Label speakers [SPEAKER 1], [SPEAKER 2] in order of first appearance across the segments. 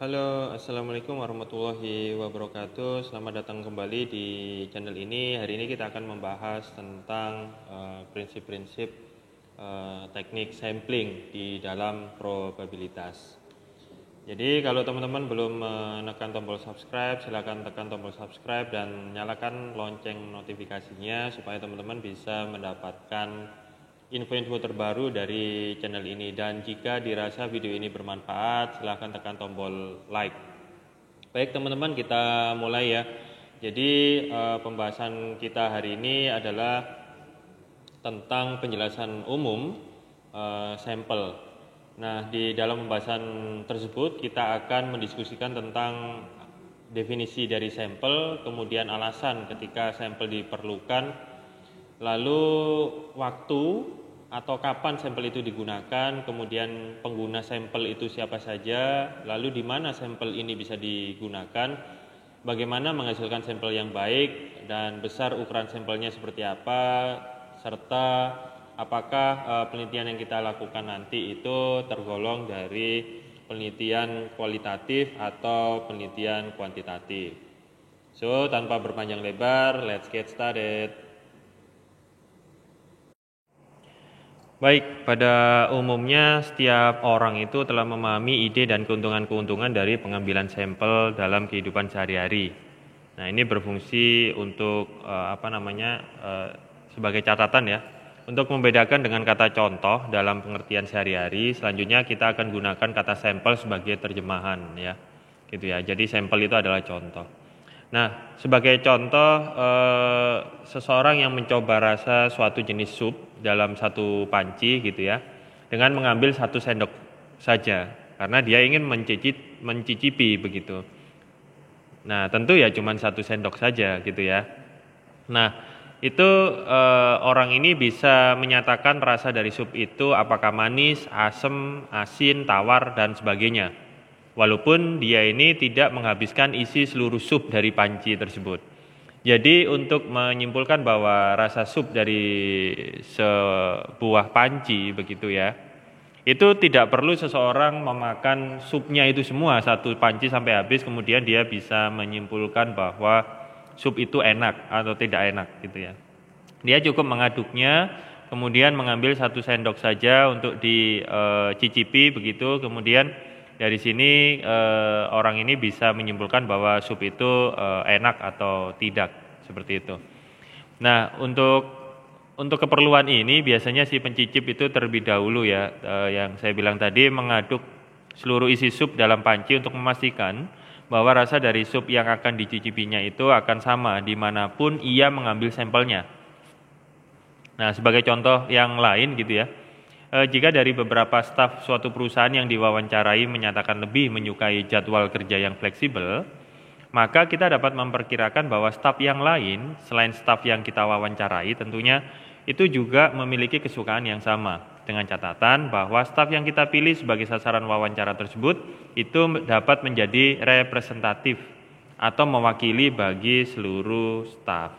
[SPEAKER 1] Halo, Assalamualaikum warahmatullahi wabarakatuh. Selamat datang kembali di channel ini. Hari ini kita akan membahas tentang prinsip-prinsip teknik sampling di dalam probabilitas. Jadi kalau teman-teman belum menekan tombol subscribe, silakan tekan tombol subscribe dan nyalakan lonceng notifikasinya supaya teman-teman bisa mendapatkan info-info terbaru dari channel ini. Dan jika dirasa video ini bermanfaat, silahkan tekan tombol like. Baik teman-teman, kita mulai ya. Jadi pembahasan kita hari ini adalah tentang penjelasan umum sampel. Nah, di dalam pembahasan tersebut kita akan mendiskusikan tentang definisi dari sampel, kemudian alasan ketika sampel diperlukan, lalu waktu atau kapan sampel itu digunakan, kemudian pengguna sampel itu siapa saja, lalu di mana sampel ini bisa digunakan, bagaimana menghasilkan sampel yang baik dan besar ukuran sampelnya seperti apa, serta apakah penelitian yang kita lakukan nanti itu tergolong dari penelitian kualitatif atau penelitian kuantitatif. So, tanpa berpanjang lebar, let's get started. Baik, pada umumnya setiap orang itu telah memahami ide dan keuntungan-keuntungan dari pengambilan sampel dalam kehidupan sehari-hari. Nah, ini berfungsi untuk sebagai catatan ya, untuk membedakan dengan kata contoh dalam pengertian sehari-hari. Selanjutnya kita akan gunakan kata sampel sebagai terjemahan ya, gitu ya. Jadi sampel itu adalah contoh. Nah, sebagai contoh, seseorang yang mencoba rasa suatu jenis sup dalam satu panci gitu ya, dengan mengambil 1 sendok saja, karena dia ingin mencicipi begitu. Nah, tentu ya cuma 1 sendok saja gitu ya. Nah, itu orang ini bisa menyatakan rasa dari sup itu apakah manis, asam, asin, tawar, dan sebagainya. Walaupun dia ini tidak menghabiskan isi seluruh sup dari panci tersebut. Jadi untuk menyimpulkan bahwa rasa sup dari sebuah panci begitu ya, itu tidak perlu seseorang memakan supnya itu semua satu panci sampai habis kemudian dia bisa menyimpulkan bahwa sup itu enak atau tidak enak gitu ya. Dia cukup mengaduknya, kemudian mengambil 1 sendok saja untuk dicicipi begitu, kemudian dari sini orang ini bisa menyimpulkan bahwa sup itu enak atau tidak, seperti itu. Nah, untuk keperluan ini biasanya si pencicip itu terlebih dahulu ya, yang saya bilang tadi, mengaduk seluruh isi sup dalam panci untuk memastikan bahwa rasa dari sup yang akan dicicipinya itu akan sama dimanapun ia mengambil sampelnya. Nah, sebagai contoh yang lain gitu ya, jika dari beberapa staf suatu perusahaan yang diwawancarai menyatakan lebih menyukai jadwal kerja yang fleksibel, maka kita dapat memperkirakan bahwa staf yang lain, selain staf yang kita wawancarai tentunya, itu juga memiliki kesukaan yang sama, dengan catatan bahwa staf yang kita pilih sebagai sasaran wawancara tersebut, itu dapat menjadi representatif atau mewakili bagi seluruh staf.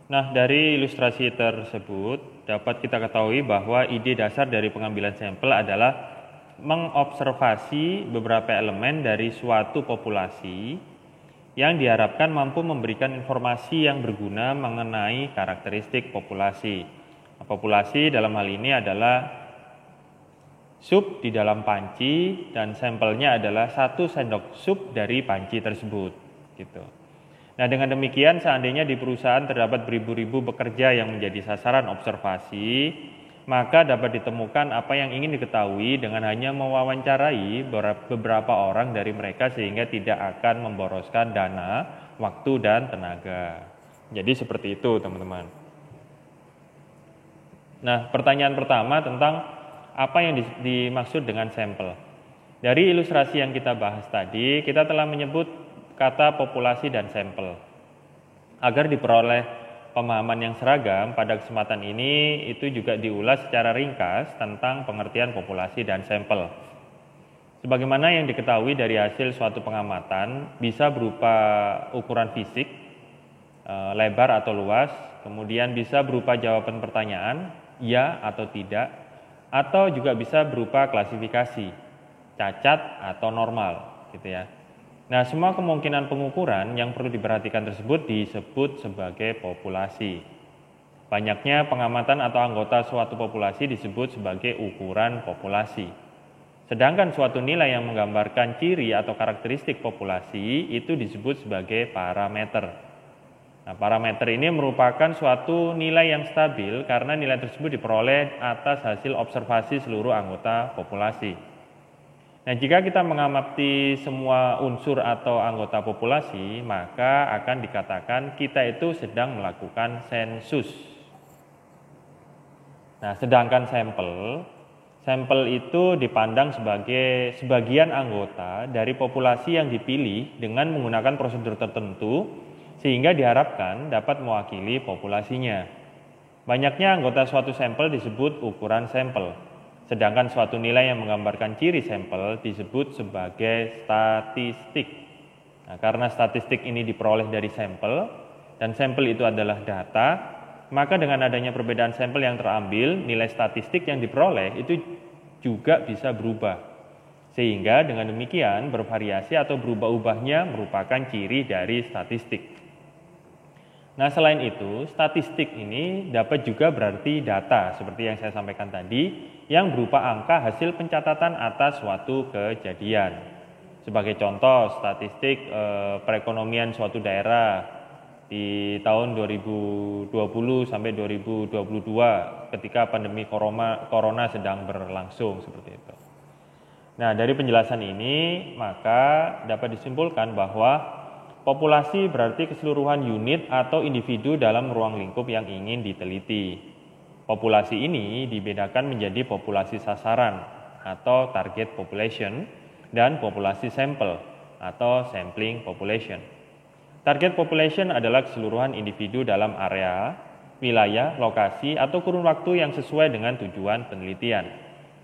[SPEAKER 1] Nah, dari ilustrasi tersebut dapat kita ketahui bahwa ide dasar dari pengambilan sampel adalah mengobservasi beberapa elemen dari suatu populasi yang diharapkan mampu memberikan informasi yang berguna mengenai karakteristik populasi. Nah, populasi dalam hal ini adalah sup di dalam panci dan sampelnya adalah 1 sendok sup dari panci tersebut, gitu. Nah, dengan demikian seandainya di perusahaan terdapat beribu-ribu pekerja yang menjadi sasaran observasi, maka dapat ditemukan apa yang ingin diketahui dengan hanya mewawancarai beberapa orang dari mereka sehingga tidak akan memboroskan dana, waktu, dan tenaga. Jadi seperti itu teman-teman. Nah, pertanyaan pertama tentang apa yang dimaksud dengan sampel. Dari ilustrasi yang kita bahas tadi, kita telah menyebut kata populasi dan sampel. Agar diperoleh pemahaman yang seragam, pada kesempatan ini itu juga diulas secara ringkas tentang pengertian populasi dan sampel. Sebagaimana yang diketahui dari hasil suatu pengamatan, bisa berupa ukuran fisik, lebar atau luas, kemudian bisa berupa jawaban pertanyaan, ya atau tidak, atau juga bisa berupa klasifikasi. cacat atau normal gitu ya. Nah, semua kemungkinan pengukuran yang perlu diperhatikan tersebut disebut sebagai populasi. Banyaknya pengamatan atau anggota suatu populasi disebut sebagai ukuran populasi. Sedangkan suatu nilai yang menggambarkan ciri atau karakteristik populasi itu disebut sebagai parameter. Nah, parameter ini merupakan suatu nilai yang stabil karena nilai tersebut diperoleh atas hasil observasi seluruh anggota populasi. Nah, jika kita mengamati semua unsur atau anggota populasi, maka akan dikatakan kita itu sedang melakukan sensus. Nah, sedangkan sampel itu dipandang sebagai sebagian anggota dari populasi yang dipilih dengan menggunakan prosedur tertentu, sehingga diharapkan dapat mewakili populasinya. Banyaknya anggota suatu sampel disebut ukuran sampel. Sedangkan suatu nilai yang menggambarkan ciri sampel disebut sebagai statistik. Nah, karena statistik ini diperoleh dari sampel, dan sampel itu adalah data, maka dengan adanya perbedaan sampel yang terambil, nilai statistik yang diperoleh itu juga bisa berubah. Sehingga dengan demikian bervariasi atau berubah-ubahnya merupakan ciri dari statistik. Nah, selain itu, statistik ini dapat juga berarti data, seperti yang saya sampaikan tadi, yang berupa angka hasil pencatatan atas suatu kejadian. Sebagai contoh, statistik perekonomian suatu daerah di tahun 2020 sampai 2022 ketika pandemi corona sedang berlangsung, seperti itu. Nah, dari penjelasan ini, maka dapat disimpulkan bahwa populasi berarti keseluruhan unit atau individu dalam ruang lingkup yang ingin diteliti. Populasi ini dibedakan menjadi populasi sasaran atau target population dan populasi sampel atau sampling population. Target population adalah keseluruhan individu dalam area, wilayah, lokasi, atau kurun waktu yang sesuai dengan tujuan penelitian.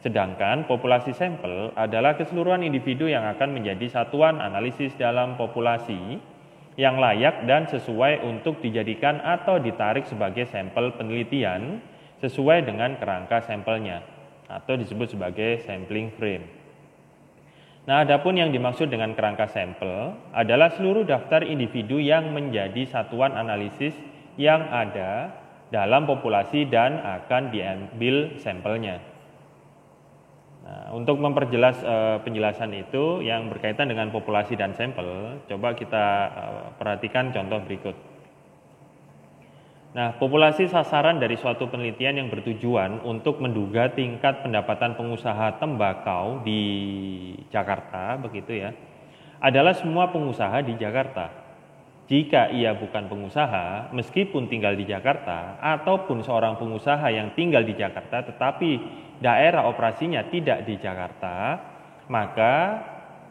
[SPEAKER 1] Sedangkan populasi sampel adalah keseluruhan individu yang akan menjadi satuan analisis dalam populasi yang layak dan sesuai untuk dijadikan atau ditarik sebagai sampel penelitian sesuai dengan kerangka sampelnya atau disebut sebagai sampling frame. Nah, adapun yang dimaksud dengan kerangka sampel adalah seluruh daftar individu yang menjadi satuan analisis yang ada dalam populasi dan akan diambil sampelnya. Nah, untuk memperjelas penjelasan itu yang berkaitan dengan populasi dan sampel, coba kita perhatikan contoh berikut. Nah, populasi sasaran dari suatu penelitian yang bertujuan untuk menduga tingkat pendapatan pengusaha tembakau di Jakarta, begitu ya, adalah semua pengusaha di Jakarta. Jika ia bukan pengusaha, meskipun tinggal di Jakarta, ataupun seorang pengusaha yang tinggal di Jakarta tetapi daerah operasinya tidak di Jakarta, maka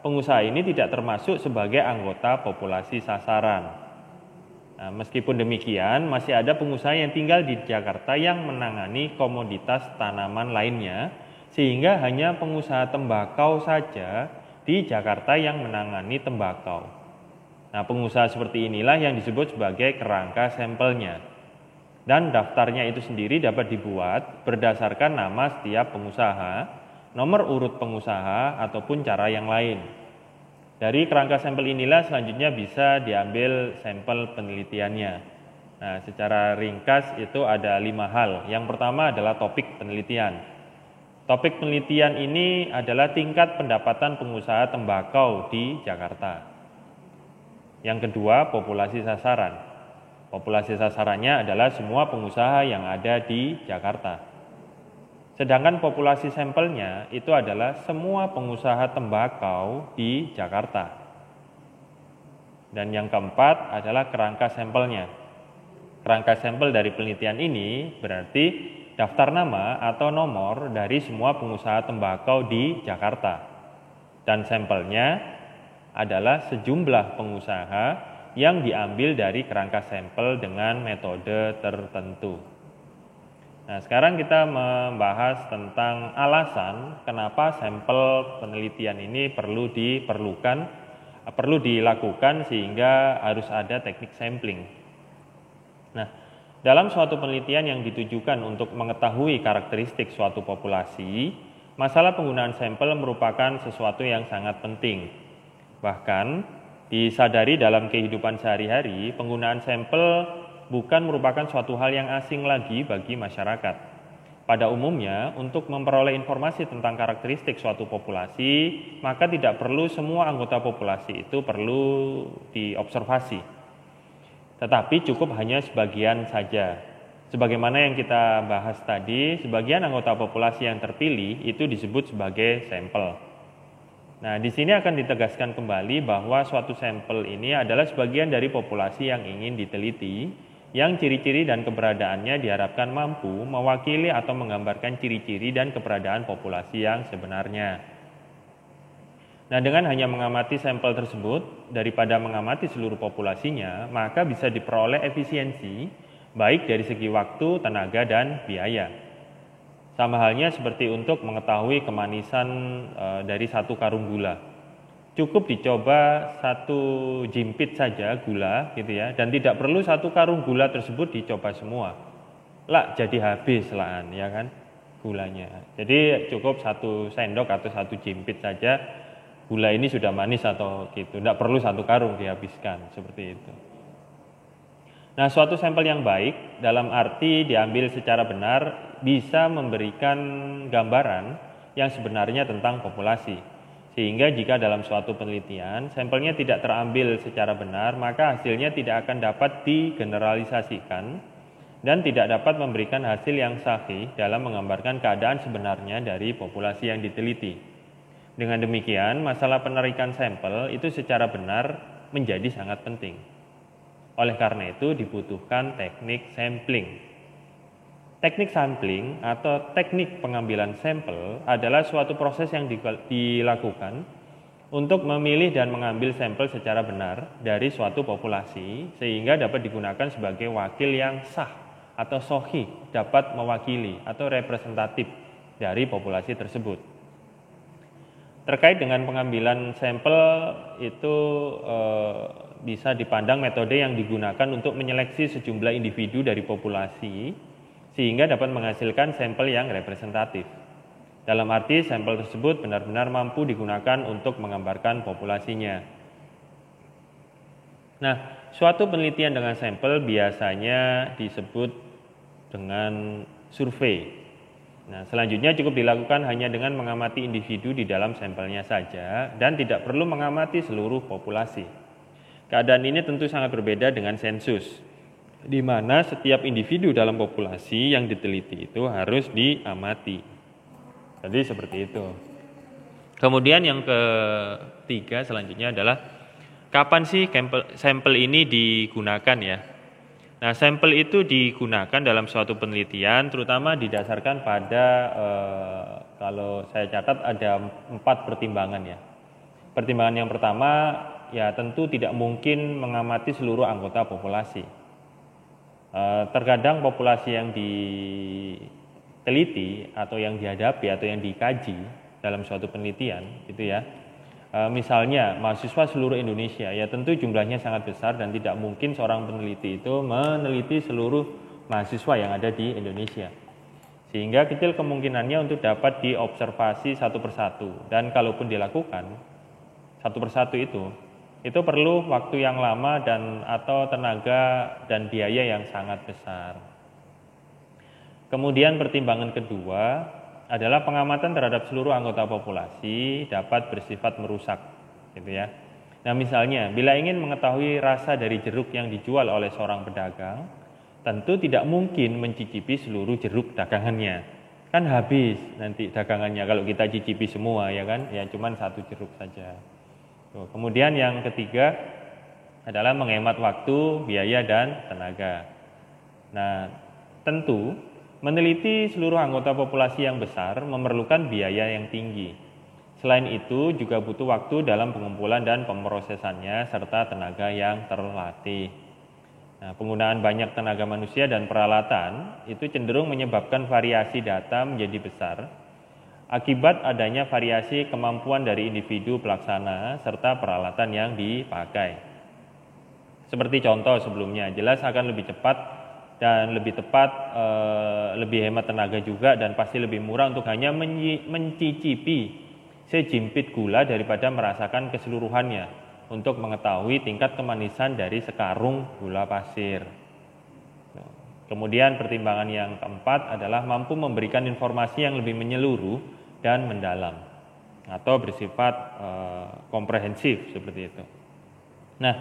[SPEAKER 1] pengusaha ini tidak termasuk sebagai anggota populasi sasaran. Nah, meskipun demikian, masih ada pengusaha yang tinggal di Jakarta yang menangani komoditas tanaman lainnya, sehingga hanya pengusaha tembakau saja di Jakarta yang menangani tembakau. Nah, pengusaha seperti inilah yang disebut sebagai kerangka sampelnya. Dan daftarnya itu sendiri dapat dibuat berdasarkan nama setiap pengusaha, nomor urut pengusaha, ataupun cara yang lain. Dari kerangka sampel inilah selanjutnya bisa diambil sampel penelitiannya. Nah, secara ringkas itu ada 5 hal. Yang pertama adalah topik penelitian. Topik penelitian ini adalah tingkat pendapatan pengusaha tembakau di Jakarta. Yang kedua, populasi sasaran. Populasi sasarannya adalah semua pengusaha yang ada di Jakarta. Sedangkan populasi sampelnya itu adalah semua pengusaha tembakau di Jakarta. Dan yang keempat adalah kerangka sampelnya. Kerangka sampel dari penelitian ini berarti daftar nama atau nomor dari semua pengusaha tembakau di Jakarta. Dan sampelnya adalah sejumlah pengusaha yang diambil dari kerangka sampel dengan metode tertentu. Nah, sekarang kita membahas tentang alasan kenapa sampel penelitian ini perlu dilakukan sehingga harus ada teknik sampling. Nah, dalam suatu penelitian yang ditujukan untuk mengetahui karakteristik suatu populasi, masalah penggunaan sampel merupakan sesuatu yang sangat penting. Bahkan disadari dalam kehidupan sehari-hari, penggunaan sampel bukan merupakan suatu hal yang asing lagi bagi masyarakat. Pada umumnya, untuk memperoleh informasi tentang karakteristik suatu populasi, maka tidak perlu semua anggota populasi itu perlu diobservasi. Tetapi cukup hanya sebagian saja. Sebagaimana yang kita bahas tadi, sebagian anggota populasi yang terpilih itu disebut sebagai sampel. Nah, di sini akan ditegaskan kembali bahwa suatu sampel ini adalah sebagian dari populasi yang ingin diteliti, yang ciri-ciri dan keberadaannya diharapkan mampu mewakili atau menggambarkan ciri-ciri dan keberadaan populasi yang sebenarnya. Nah, dengan hanya mengamati sampel tersebut, daripada mengamati seluruh populasinya, maka bisa diperoleh efisiensi, baik dari segi waktu, tenaga, dan biaya. Sama halnya seperti untuk mengetahui kemanisan dari satu karung gula. Cukup dicoba satu jimpit saja gula gitu ya, dan tidak perlu satu karung gula tersebut dicoba semua. Lah jadi habis lah ya kan gulanya. Jadi cukup satu sendok atau satu jimpit saja gula ini sudah manis atau gitu. Tidak perlu satu karung dihabiskan seperti itu. Nah, suatu sampel yang baik dalam arti diambil secara benar bisa memberikan gambaran yang sebenarnya tentang populasi. Sehingga jika dalam suatu penelitian sampelnya tidak terambil secara benar, maka hasilnya tidak akan dapat digeneralisasikan dan tidak dapat memberikan hasil yang sahih dalam menggambarkan keadaan sebenarnya dari populasi yang diteliti. Dengan demikian, masalah penarikan sampel itu secara benar menjadi sangat penting. Oleh karena itu dibutuhkan teknik sampling. Teknik sampling atau teknik pengambilan sampel adalah suatu proses yang dilakukan untuk memilih dan mengambil sampel secara benar dari suatu populasi sehingga dapat digunakan sebagai wakil yang sah atau sahih, dapat mewakili atau representatif dari populasi tersebut. Terkait dengan pengambilan sampel itu bisa dipandang metode yang digunakan untuk menyeleksi sejumlah individu dari populasi sehingga dapat menghasilkan sampel yang representatif. Dalam arti sampel tersebut benar-benar mampu digunakan untuk menggambarkan populasinya. Nah, suatu penelitian dengan sampel biasanya disebut dengan survei. Nah, selanjutnya cukup dilakukan hanya dengan mengamati individu di dalam sampelnya saja dan tidak perlu mengamati seluruh populasi. Keadaan ini tentu sangat berbeda dengan sensus, di mana setiap individu dalam populasi yang diteliti itu harus diamati. Jadi seperti itu. Kemudian yang ketiga selanjutnya adalah kapan sih sampel ini digunakan ya? Nah, sampel itu digunakan dalam suatu penelitian terutama didasarkan pada kalau saya catat ada 4 pertimbangan ya. Pertimbangan yang pertama ya tentu tidak mungkin mengamati seluruh anggota populasi. Terkadang populasi yang diteliti atau yang dihadapi atau yang dikaji dalam suatu penelitian gitu ya, misalnya mahasiswa seluruh Indonesia, ya tentu jumlahnya sangat besar dan tidak mungkin seorang peneliti itu meneliti seluruh mahasiswa yang ada di Indonesia, sehingga kecil kemungkinannya untuk dapat diobservasi satu persatu, dan kalaupun dilakukan satu persatu itu perlu waktu yang lama dan atau tenaga dan biaya yang sangat besar. Kemudian pertimbangan kedua adalah pengamatan terhadap seluruh anggota populasi dapat bersifat merusak, gitu ya. Nah, misalnya bila ingin mengetahui rasa dari jeruk yang dijual oleh seorang pedagang, tentu tidak mungkin mencicipi seluruh jeruk dagangannya. Kan habis nanti dagangannya kalau kita cicipi semua ya kan, ya cuman satu jeruk saja. Kemudian yang ketiga adalah menghemat waktu, biaya, dan tenaga. Nah, tentu meneliti seluruh anggota populasi yang besar memerlukan biaya yang tinggi. Selain itu juga butuh waktu dalam pengumpulan dan pemrosesannya serta tenaga yang terlatih. Nah, penggunaan banyak tenaga manusia dan peralatan itu cenderung menyebabkan variasi data menjadi besar akibat adanya variasi kemampuan dari individu pelaksana serta peralatan yang dipakai. Seperti contoh sebelumnya, jelas akan lebih cepat dan lebih tepat, lebih hemat tenaga juga, dan pasti lebih murah untuk hanya mencicipi sejimpit gula daripada merasakan keseluruhannya untuk mengetahui tingkat kemanisan dari sekarung gula pasir. Kemudian pertimbangan yang keempat adalah mampu memberikan informasi yang lebih menyeluruh dan mendalam atau bersifat komprehensif seperti itu. Nah,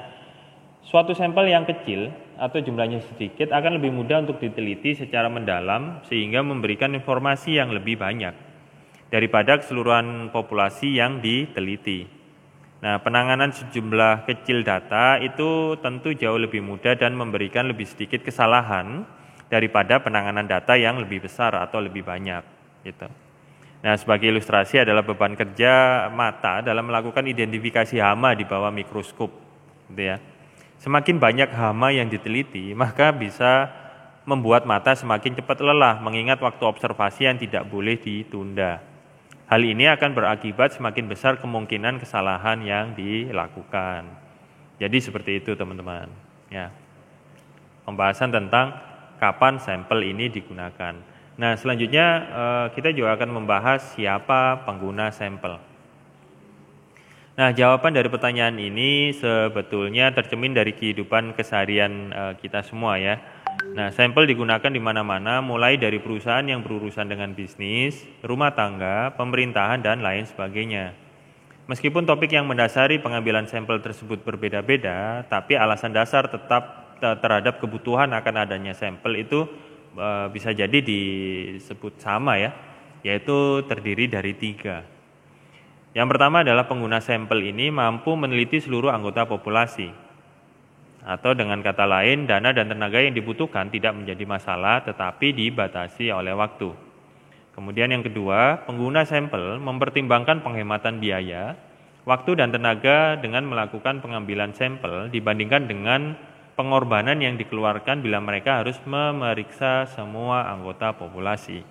[SPEAKER 1] suatu sampel yang kecil atau jumlahnya sedikit akan lebih mudah untuk diteliti secara mendalam sehingga memberikan informasi yang lebih banyak daripada keseluruhan populasi yang diteliti. Nah, penanganan sejumlah kecil data itu tentu jauh lebih mudah dan memberikan lebih sedikit kesalahan daripada penanganan data yang lebih besar atau lebih banyak gitu. Nah, sebagai ilustrasi adalah beban kerja mata dalam melakukan identifikasi hama di bawah mikroskop gitu ya. Semakin banyak hama yang diteliti, maka bisa membuat mata semakin cepat lelah mengingat waktu observasi yang tidak boleh ditunda. Hal ini akan berakibat semakin besar kemungkinan kesalahan yang dilakukan. Jadi seperti itu teman-teman. Ya. Pembahasan tentang kapan sampel ini digunakan. Nah, selanjutnya kita juga akan membahas siapa pengguna sampel. Nah, jawaban dari pertanyaan ini sebetulnya tercermin dari kehidupan keseharian kita semua ya. Nah, sampel digunakan di mana-mana, mulai dari perusahaan yang berurusan dengan bisnis, rumah tangga, pemerintahan, dan lain sebagainya. Meskipun topik yang mendasari pengambilan sampel tersebut berbeda-beda, tapi alasan dasar tetap terhadap kebutuhan akan adanya sampel itu bisa jadi disebut sama ya, yaitu terdiri dari 3. Yang pertama adalah pengguna sampel ini mampu meneliti seluruh anggota populasi. Atau dengan kata lain, dana dan tenaga yang dibutuhkan tidak menjadi masalah tetapi dibatasi oleh waktu. Kemudian yang kedua, pengguna sampel mempertimbangkan penghematan biaya, waktu dan tenaga dengan melakukan pengambilan sampel dibandingkan dengan pengorbanan yang dikeluarkan bila mereka harus memeriksa semua anggota populasi.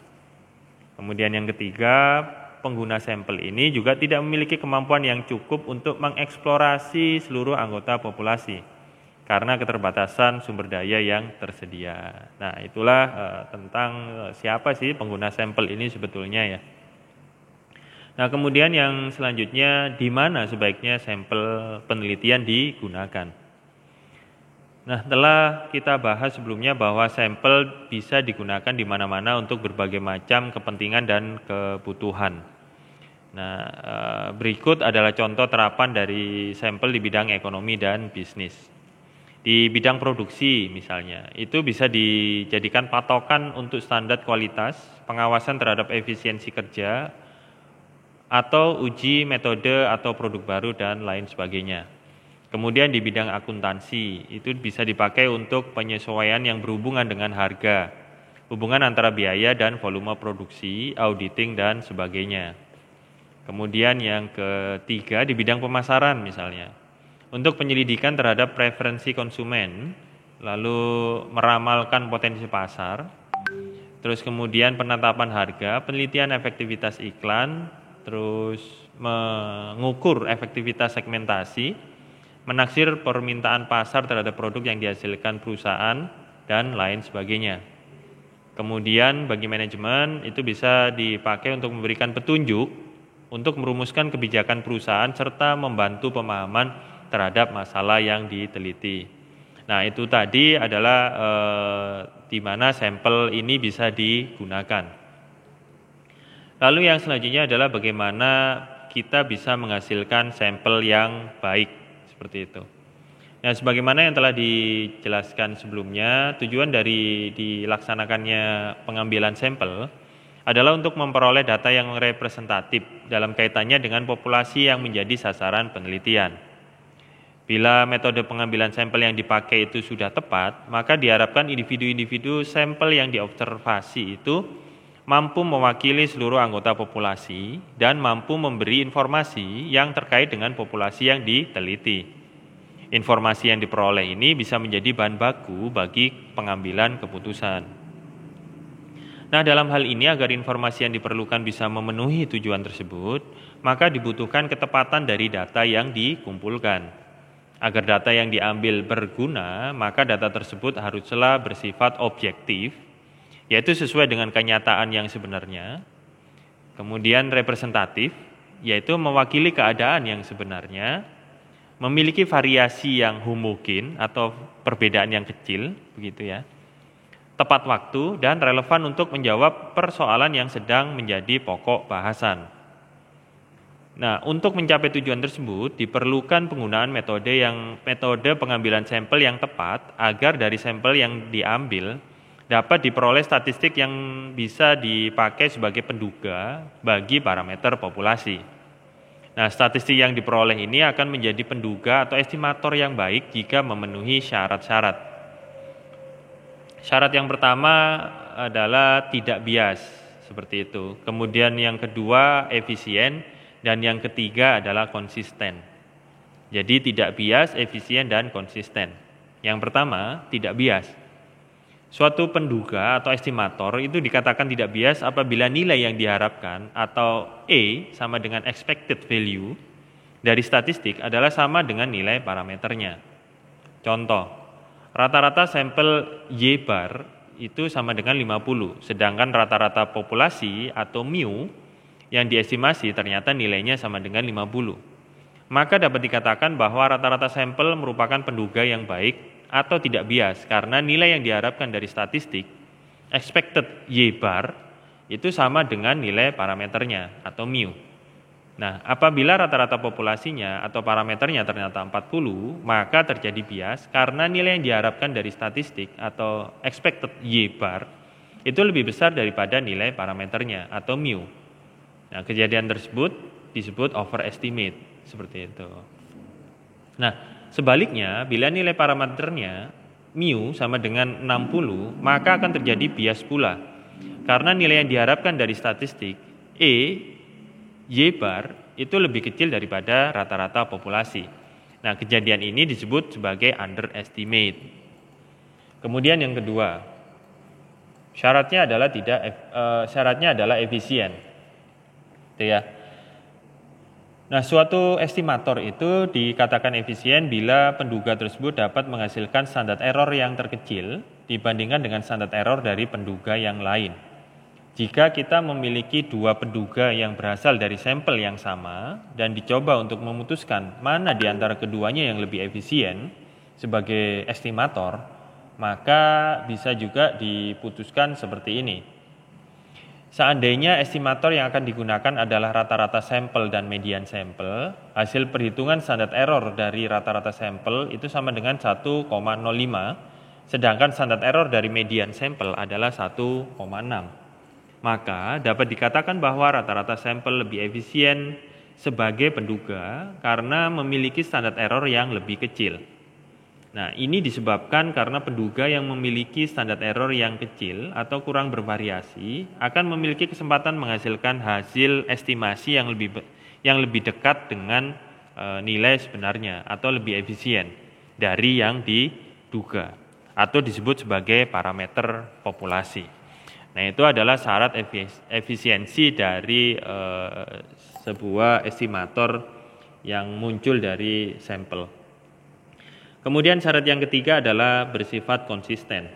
[SPEAKER 1] Kemudian yang ketiga, pengguna sampel ini juga tidak memiliki kemampuan yang cukup untuk mengeksplorasi seluruh anggota populasi karena keterbatasan sumber daya yang tersedia. Nah, itulah tentang siapa sih pengguna sampel ini sebetulnya ya. Nah, kemudian yang selanjutnya, di mana sebaiknya sampel penelitian digunakan. Nah, telah kita bahas sebelumnya bahwa sampel bisa digunakan di mana-mana untuk berbagai macam kepentingan dan kebutuhan. Nah, berikut adalah contoh terapan dari sampel di bidang ekonomi dan bisnis. Di bidang produksi misalnya, itu bisa dijadikan patokan untuk standar kualitas, pengawasan terhadap efisiensi kerja, atau uji metode atau produk baru dan lain sebagainya. Kemudian di bidang akuntansi, itu bisa dipakai untuk penyesuaian yang berhubungan dengan harga, hubungan antara biaya dan volume produksi, auditing, dan sebagainya. Kemudian yang ketiga di bidang pemasaran misalnya, untuk penyelidikan terhadap preferensi konsumen, lalu meramalkan potensi pasar, terus kemudian penetapan harga, penelitian efektivitas iklan, terus mengukur efektivitas segmentasi, menaksir permintaan pasar terhadap produk yang dihasilkan perusahaan, dan lain sebagainya. Kemudian bagi manajemen itu bisa dipakai untuk memberikan petunjuk untuk merumuskan kebijakan perusahaan serta membantu pemahaman terhadap masalah yang diteliti. Nah, itu tadi adalah di mana sampel ini bisa digunakan. Lalu yang selanjutnya adalah bagaimana kita bisa menghasilkan sampel yang baik. Seperti itu. Nah, sebagaimana yang telah dijelaskan sebelumnya, tujuan dari dilaksanakannya pengambilan sampel adalah untuk memperoleh data yang representatif dalam kaitannya dengan populasi yang menjadi sasaran penelitian. Bila metode pengambilan sampel yang dipakai itu sudah tepat, maka diharapkan individu-individu sampel yang diobservasi itu mampu mewakili seluruh anggota populasi dan mampu memberi informasi yang terkait dengan populasi yang diteliti. Informasi yang diperoleh ini bisa menjadi bahan baku bagi pengambilan keputusan. Nah, dalam hal ini agar informasi yang diperlukan bisa memenuhi tujuan tersebut, maka dibutuhkan ketepatan dari data yang dikumpulkan. Agar data yang diambil berguna, maka data tersebut haruslah bersifat objektif, yaitu sesuai dengan kenyataan yang sebenarnya. Kemudian representatif, yaitu mewakili keadaan yang sebenarnya, memiliki variasi yang homogen atau perbedaan yang kecil, begitu ya. Tepat waktu dan relevan untuk menjawab persoalan yang sedang menjadi pokok bahasan. Nah, untuk mencapai tujuan tersebut diperlukan penggunaan metode pengambilan sampel yang tepat agar dari sampel yang diambil dapat diperoleh statistik yang bisa dipakai sebagai penduga bagi parameter populasi. Nah, statistik yang diperoleh ini akan menjadi penduga atau estimator yang baik jika memenuhi syarat-syarat. Syarat yang pertama adalah tidak bias, seperti itu. Kemudian yang kedua efisien, dan yang ketiga adalah konsisten. Jadi tidak bias, efisien, dan konsisten. Yang pertama, tidak bias. Suatu penduga atau estimator itu dikatakan tidak bias apabila nilai yang diharapkan atau E sama dengan expected value dari statistik adalah sama dengan nilai parameternya. Contoh, rata-rata sampel Y bar itu sama dengan 50, sedangkan rata-rata populasi atau mu yang diestimasi ternyata nilainya sama dengan 50. Maka dapat dikatakan bahwa rata-rata sampel merupakan penduga yang baik atau tidak bias karena nilai yang diharapkan dari statistik expected Y bar itu sama dengan nilai parameternya atau mu. Nah, apabila rata-rata populasinya atau parameternya ternyata 40, maka terjadi bias karena nilai yang diharapkan dari statistik atau expected Y bar itu lebih besar daripada nilai parameternya atau mu. Nah, kejadian tersebut disebut overestimate, seperti itu. Nah, sebaliknya, bila nilai parameternya mu sama dengan 60, maka akan terjadi bias pula. Karena nilai yang diharapkan dari statistik Y bar itu lebih kecil daripada rata-rata populasi. Nah, kejadian ini disebut sebagai underestimate. Kemudian yang kedua, syaratnya adalah efisien. Ya. Nah, suatu estimator itu dikatakan efisien bila penduga tersebut dapat menghasilkan standar error yang terkecil dibandingkan dengan standar error dari penduga yang lain. Jika kita memiliki dua penduga yang berasal dari sampel yang sama dan dicoba untuk memutuskan mana di antara keduanya yang lebih efisien sebagai estimator, maka bisa juga diputuskan seperti ini. Seandainya estimator yang akan digunakan adalah rata-rata sampel dan median sampel, hasil perhitungan standar error dari rata-rata sampel itu sama dengan 1,05, sedangkan standar error dari median sampel adalah 1,6. Maka dapat dikatakan bahwa rata-rata sampel lebih efisien sebagai penduga karena memiliki standar error yang lebih kecil. Nah, ini disebabkan karena penduga yang memiliki standar error yang kecil atau kurang bervariasi akan memiliki kesempatan menghasilkan hasil estimasi yang lebih dekat dengan nilai sebenarnya atau lebih efisien dari yang diduga atau disebut sebagai parameter populasi. Nah, itu adalah syarat efisiensi dari sebuah estimator yang muncul dari sampel. Kemudian syarat yang ketiga adalah bersifat konsisten.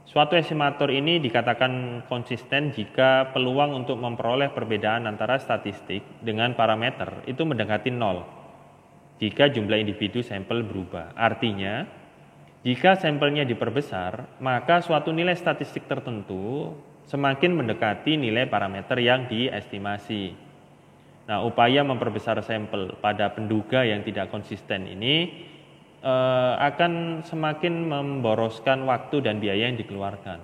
[SPEAKER 1] Suatu estimator ini dikatakan konsisten jika peluang untuk memperoleh perbedaan antara statistik dengan parameter itu mendekati 0 jika jumlah individu sampel berubah. Artinya, jika sampelnya diperbesar, maka suatu nilai statistik tertentu semakin mendekati nilai parameter yang diestimasi. Nah, upaya memperbesar sampel pada penduga yang tidak konsisten ini akan semakin memboroskan waktu dan biaya yang dikeluarkan.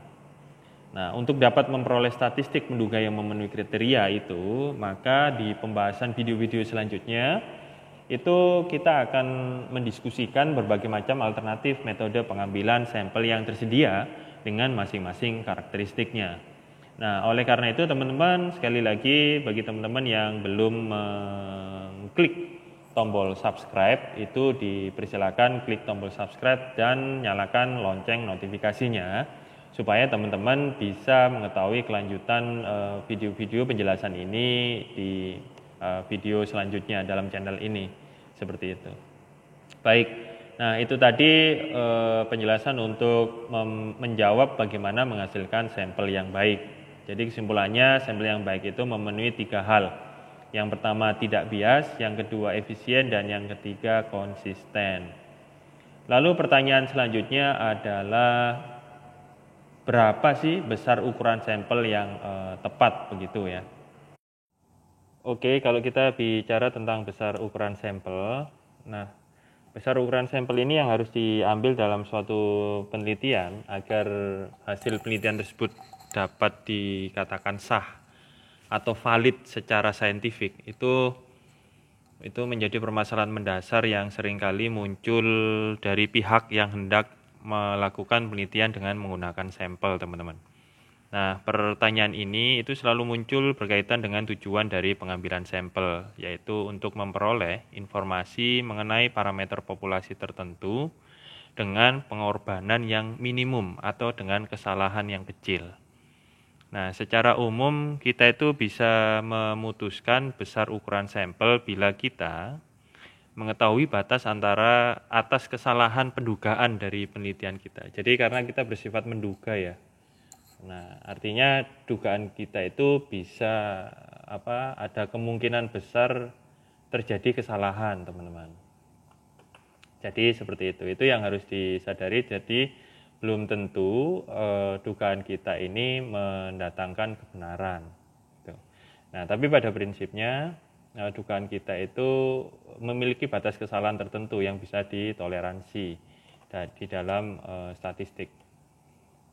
[SPEAKER 1] Nah, untuk dapat memperoleh statistik penduga yang memenuhi kriteria itu, maka di pembahasan video-video selanjutnya itu kita akan mendiskusikan berbagai macam alternatif metode pengambilan sampel yang tersedia dengan masing-masing karakteristiknya. Nah, oleh karena itu teman-teman, sekali lagi bagi teman-teman yang belum mengklik tombol subscribe itu dipersilakan klik tombol subscribe dan nyalakan lonceng notifikasinya supaya teman-teman bisa mengetahui kelanjutan video-video penjelasan ini di video selanjutnya dalam channel ini, seperti itu. Baik, nah itu tadi penjelasan untuk menjawab bagaimana menghasilkan sampel yang baik. Jadi kesimpulannya sampel yang baik itu memenuhi 3 hal. Yang pertama tidak bias, yang kedua efisien, dan yang ketiga konsisten. Lalu pertanyaan selanjutnya adalah berapa sih besar ukuran sampel yang tepat begitu ya? Oke, kalau kita bicara tentang besar ukuran sampel, nah besar ukuran sampel ini yang harus diambil dalam suatu penelitian agar hasil penelitian tersebut dapat dikatakan sah atau valid secara saintifik itu menjadi permasalahan mendasar yang seringkali muncul dari pihak yang hendak melakukan penelitian dengan menggunakan sampel, teman-teman. Nah, pertanyaan ini itu selalu muncul berkaitan dengan tujuan dari pengambilan sampel, yaitu untuk memperoleh informasi mengenai parameter populasi tertentu dengan pengorbanan yang minimum atau dengan kesalahan yang kecil. Nah, secara umum kita itu bisa memutuskan besar ukuran sampel bila kita mengetahui batas antara atas kesalahan pendugaan dari penelitian kita. Jadi karena kita bersifat menduga ya. Nah, artinya dugaan kita itu bisa ada kemungkinan besar terjadi kesalahan, teman-teman. Jadi seperti itu. Itu yang harus disadari. Jadi belum tentu dugaan kita ini mendatangkan kebenaran. Gitu. Nah, tapi pada prinsipnya dugaan kita itu memiliki batas kesalahan tertentu yang bisa ditoleransi di dalam statistik.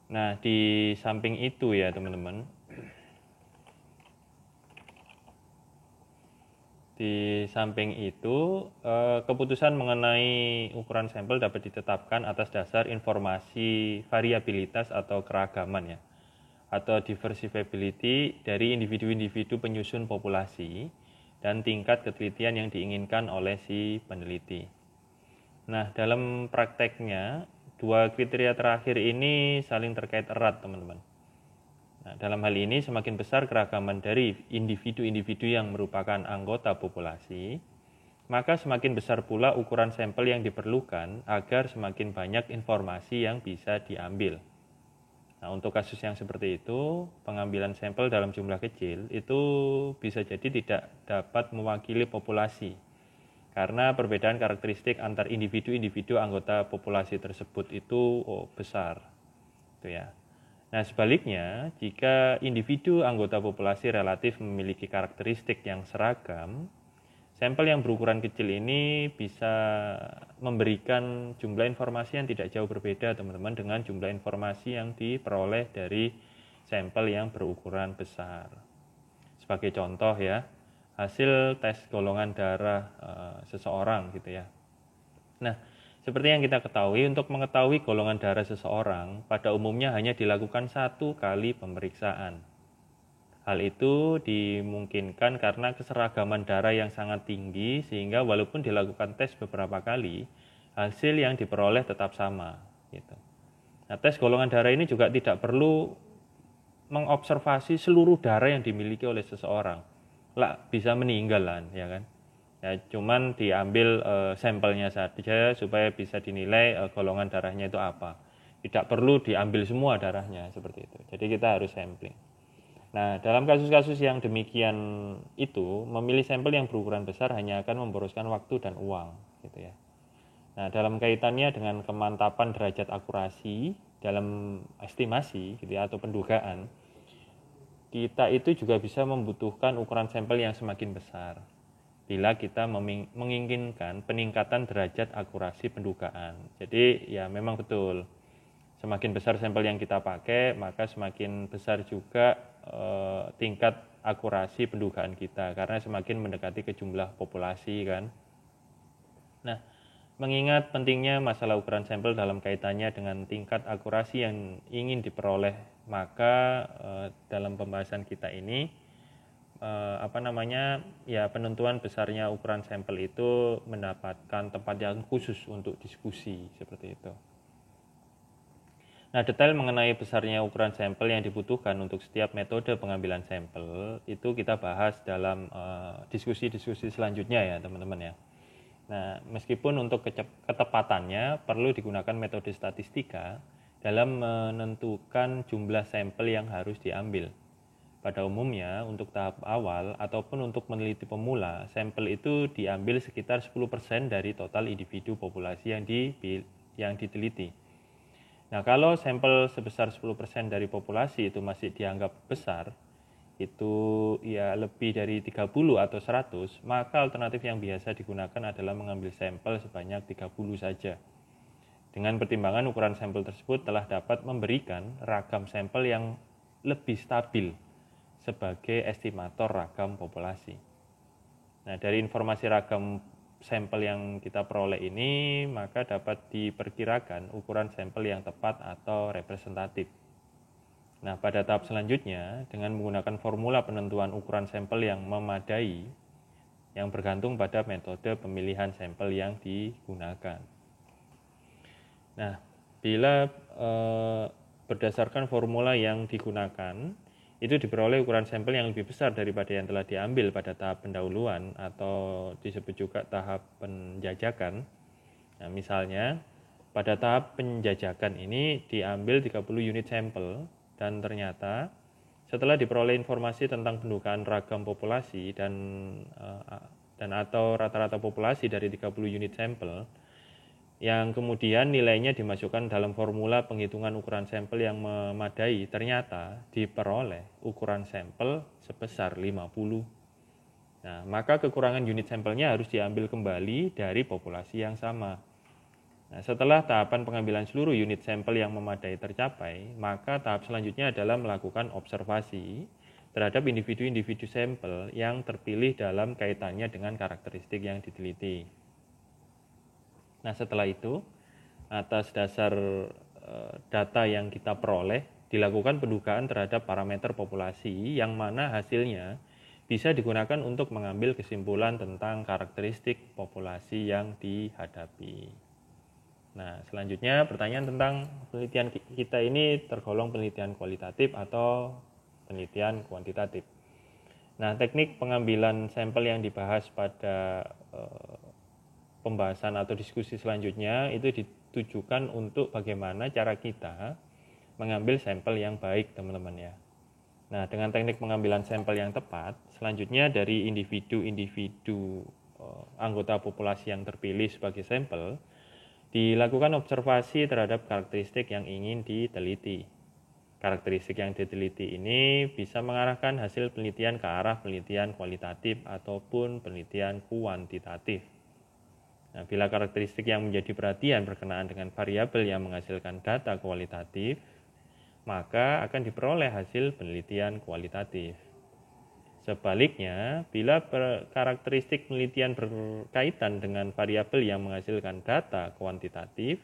[SPEAKER 1] Nah, di samping itu ya teman-teman, di samping itu keputusan mengenai ukuran sampel dapat ditetapkan atas dasar informasi variabilitas atau keragaman ya, atau diversifiability dari individu-individu penyusun populasi dan tingkat ketelitian yang diinginkan oleh si peneliti. Nah, dalam prakteknya dua kriteria terakhir ini saling terkait erat, teman-teman. Nah, dalam hal ini semakin besar keragaman dari individu-individu yang merupakan anggota populasi, maka semakin besar pula ukuran sampel yang diperlukan agar semakin banyak informasi yang bisa diambil. Nah, untuk kasus yang seperti itu, pengambilan sampel dalam jumlah kecil itu bisa jadi tidak dapat mewakili populasi karena perbedaan karakteristik antar individu-individu anggota populasi tersebut itu besar. Itu ya. Nah, sebaliknya, jika individu anggota populasi relatif memiliki karakteristik yang seragam, sampel yang berukuran kecil ini bisa memberikan jumlah informasi yang tidak jauh berbeda, teman-teman, dengan jumlah informasi yang diperoleh dari sampel yang berukuran besar. Sebagai contoh ya, hasil tes golongan darah seseorang gitu ya. Nah, seperti yang kita ketahui, untuk mengetahui golongan darah seseorang pada umumnya hanya dilakukan 1 kali pemeriksaan. Hal itu dimungkinkan karena keseragaman darah yang sangat tinggi sehingga walaupun dilakukan tes beberapa kali, hasil yang diperoleh tetap sama gitu. Nah, tes golongan darah ini juga tidak perlu mengobservasi seluruh darah yang dimiliki oleh seseorang. Lah, bisa meninggal lah, ya kan? Ya, cuman diambil sampelnya saja supaya bisa dinilai golongan darahnya itu apa. Tidak perlu diambil semua darahnya seperti itu. Jadi kita harus sampling. Nah, dalam kasus-kasus yang demikian itu, memilih sampel yang berukuran besar hanya akan memboroskan waktu dan uang, gitu ya. Nah, dalam kaitannya dengan kemantapan derajat akurasi dalam estimasi, gitu ya, atau pendugaan, kita itu juga bisa membutuhkan ukuran sampel yang semakin besar bila kita menginginkan peningkatan derajat akurasi pendugaan. Jadi ya memang betul, semakin besar sampel yang kita pakai, maka semakin besar juga tingkat akurasi pendugaan kita, karena semakin mendekati ke jumlah populasi kan. Nah, mengingat pentingnya masalah ukuran sampel dalam kaitannya dengan tingkat akurasi yang ingin diperoleh, maka dalam pembahasan kita ini penentuan besarnya ukuran sampel itu mendapatkan tempat yang khusus untuk diskusi seperti itu. Nah, detail mengenai besarnya ukuran sampel yang dibutuhkan untuk setiap metode pengambilan sampel itu kita bahas dalam diskusi-diskusi selanjutnya ya teman-teman ya. Nah, meskipun untuk ketepatannya perlu digunakan metode statistika dalam menentukan jumlah sampel yang harus diambil. Pada umumnya, untuk tahap awal ataupun untuk meneliti pemula, sampel itu diambil sekitar 10% dari total individu populasi yang diteliti. Nah, kalau sampel sebesar 10% dari populasi itu masih dianggap besar, itu ya lebih dari 30 atau 100, maka alternatif yang biasa digunakan adalah mengambil sampel sebanyak 30 saja. Dengan pertimbangan ukuran sampel tersebut telah dapat memberikan ragam sampel yang lebih stabil sebagai estimator ragam populasi. Nah, dari informasi ragam sampel yang kita peroleh ini, maka dapat diperkirakan ukuran sampel yang tepat atau representatif. Nah, pada tahap selanjutnya, dengan menggunakan formula penentuan ukuran sampel yang memadai, yang bergantung pada metode pemilihan sampel yang digunakan. Nah, bila berdasarkan formula yang digunakan, itu diperoleh ukuran sampel yang lebih besar daripada yang telah diambil pada tahap pendahuluan atau disebut juga tahap penjajakan. Nah, misalnya pada tahap penjajakan ini diambil 30 unit sampel dan ternyata setelah diperoleh informasi tentang pendukaan ragam populasi dan atau rata-rata populasi dari 30 unit sampel, yang kemudian nilainya dimasukkan dalam formula penghitungan ukuran sampel yang memadai, ternyata diperoleh ukuran sampel sebesar 50. Nah, maka kekurangan unit sampelnya harus diambil kembali dari populasi yang sama. Nah, setelah tahapan pengambilan seluruh unit sampel yang memadai tercapai, maka tahap selanjutnya adalah melakukan observasi terhadap individu-individu sampel yang terpilih dalam kaitannya dengan karakteristik yang diteliti. Nah, setelah itu, atas dasar data yang kita peroleh, dilakukan pendugaan terhadap parameter populasi yang mana hasilnya bisa digunakan untuk mengambil kesimpulan tentang karakteristik populasi yang dihadapi. Nah, selanjutnya pertanyaan tentang penelitian kita ini tergolong penelitian kualitatif atau penelitian kuantitatif. Nah, teknik pengambilan sampel yang dibahas pada pembahasan atau diskusi selanjutnya itu ditujukan untuk bagaimana cara kita mengambil sampel yang baik, teman-teman ya. Nah, dengan teknik pengambilan sampel yang tepat, selanjutnya dari individu-individu anggota populasi yang terpilih sebagai sampel, dilakukan observasi terhadap karakteristik yang ingin diteliti. Karakteristik yang diteliti ini bisa mengarahkan hasil penelitian ke arah penelitian kualitatif ataupun penelitian kuantitatif. Nah, bila karakteristik yang menjadi perhatian berkenaan dengan variabel yang menghasilkan data kualitatif, maka akan diperoleh hasil penelitian kualitatif. Sebaliknya, bila karakteristik penelitian berkaitan dengan variabel yang menghasilkan data kuantitatif,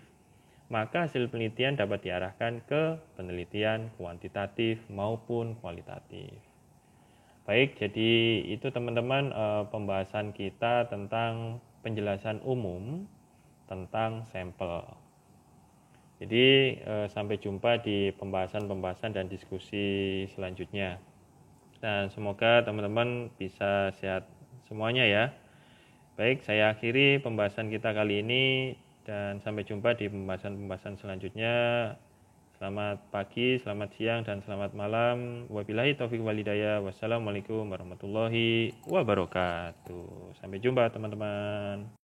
[SPEAKER 1] maka hasil penelitian dapat diarahkan ke penelitian kuantitatif maupun kualitatif. Baik, jadi itu teman-teman pembahasan kita tentang penjelasan umum tentang sampel. Jadi sampai jumpa di pembahasan-pembahasan dan diskusi selanjutnya. Dan semoga teman-teman bisa sehat semuanya ya. Baik, saya akhiri pembahasan kita kali ini dan sampai jumpa di pembahasan-pembahasan selanjutnya. Selamat pagi, selamat siang, dan selamat malam. Wabillahi taufiq wal hidayah. Wassalamualaikum warahmatullahi wabarakatuh. Sampai jumpa teman-teman.